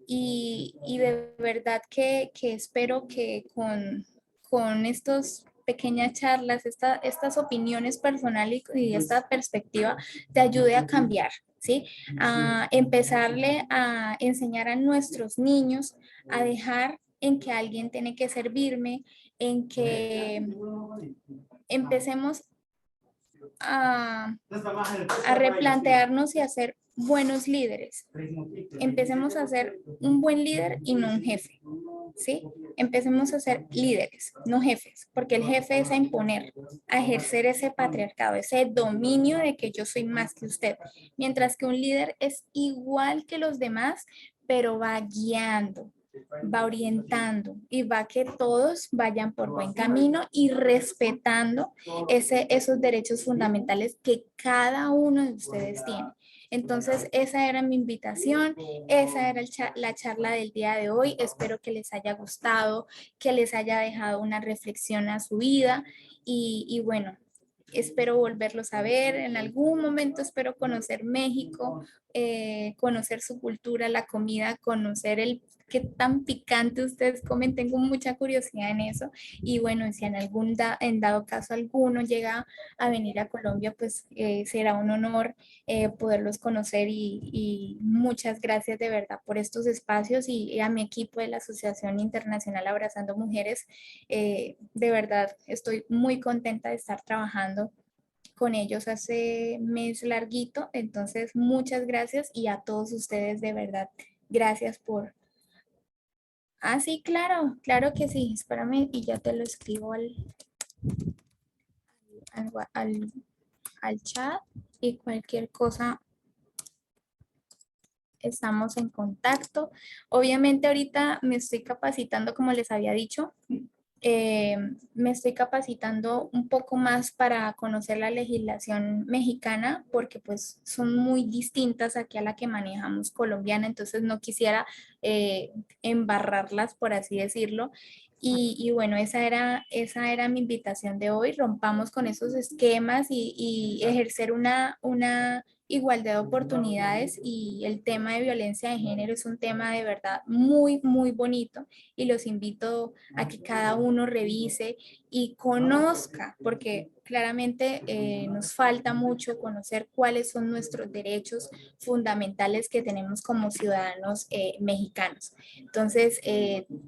y de verdad que espero que con estos pequeñas charlas, estas opiniones personales y esta perspectiva te ayude a cambiar, ¿sí? A empezarle a enseñar a nuestros niños a dejar en que alguien tiene que servirme, en que empecemos a replantearnos y hacer buenos líderes. Empecemos a ser un buen líder y no un jefe, ¿sí? Empecemos a ser líderes, no jefes, porque el jefe es a imponer, a ejercer ese patriarcado, ese dominio de que yo soy más que usted, mientras que un líder es igual que los demás, pero va guiando, va orientando y va que todos vayan por buen camino y respetando esos derechos fundamentales que cada uno de ustedes tiene. Entonces, esa era mi invitación, esa era la charla del día de hoy. Espero que les haya gustado, que les haya dejado una reflexión a su vida y bueno, espero volverlos a ver. En algún momento espero conocer México, conocer su cultura, la comida, conocer qué tan picante ustedes comen. Tengo mucha curiosidad en eso. Y bueno, si en dado caso alguno llega a venir a Colombia, pues será un honor poderlos conocer y muchas gracias de verdad por estos espacios y a mi equipo de la Asociación Internacional Abrazando Mujeres. De verdad, estoy muy contenta de estar trabajando con ellos hace mes larguito, entonces muchas gracias y a todos ustedes de verdad, gracias por... Ah, sí, claro, claro que sí, espérame y ya te lo escribo al, al- al chat y cualquier cosa estamos en contacto. Obviamente ahorita me estoy capacitando, como les había dicho, me estoy capacitando un poco más para conocer la legislación mexicana porque pues son muy distintas aquí a la que manejamos colombiana, entonces no quisiera embarrarlas, por así decirlo. Y bueno, esa era mi invitación de hoy. Rompamos con esos esquemas y ejercer una igualdad de oportunidades y el tema de violencia de género es un tema de verdad muy, muy bonito y los invito a que cada uno revise y conozca, porque claramente nos falta mucho conocer cuáles son nuestros derechos fundamentales que tenemos como ciudadanos mexicanos. Entonces,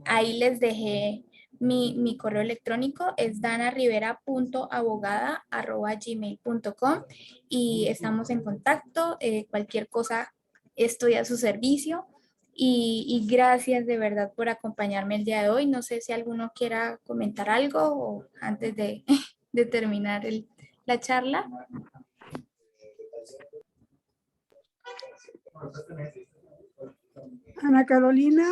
ahí les dejé mi correo electrónico, es danarivera.abogada@gmail.com y estamos en contacto. Cualquier cosa, estoy a su servicio. Y gracias de verdad por acompañarme el día de hoy. No sé si alguno quiera comentar algo o antes de, de terminar la charla.
Ana Carolina,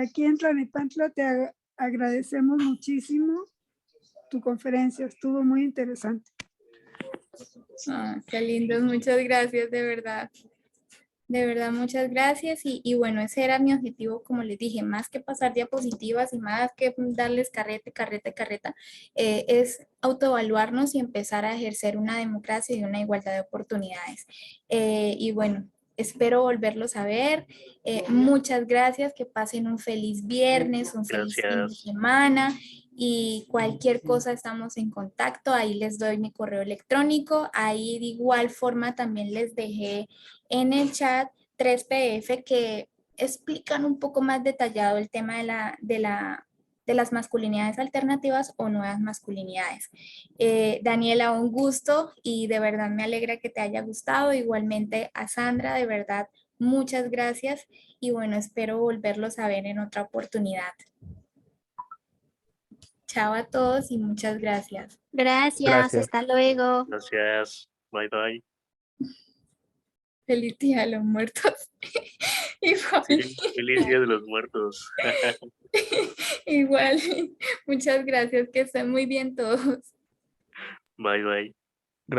aquí en Tlalnepantla te agradecemos muchísimo tu conferencia, estuvo muy interesante.
Ah, qué lindo, muchas gracias, de verdad. De verdad, muchas gracias. Y bueno, ese era mi objetivo, como les dije, más que pasar diapositivas y más que darles carreta, es autoevaluarnos y empezar a ejercer una democracia y una igualdad de oportunidades. Y bueno, espero volverlos a ver. Muchas gracias, que pasen un feliz viernes, un feliz fin de
Gracias.
semana. Y cualquier cosa estamos en contacto, ahí les doy mi correo electrónico, ahí de igual forma también les dejé en el chat 3 PDF que explican un poco más detallado el tema de las masculinidades alternativas o nuevas masculinidades. Daniela, un gusto y de verdad me alegra que te haya gustado. Igualmente a Sandra, de verdad, muchas gracias y bueno, espero volverlos a ver en otra oportunidad. Chao a todos y muchas gracias.
Gracias, hasta luego.
Gracias. Bye, bye.
Feliz Día de los Muertos. Igual.
Sí, feliz Día de los Muertos.
Igual. Muchas gracias. Que estén muy bien todos.
Bye, bye.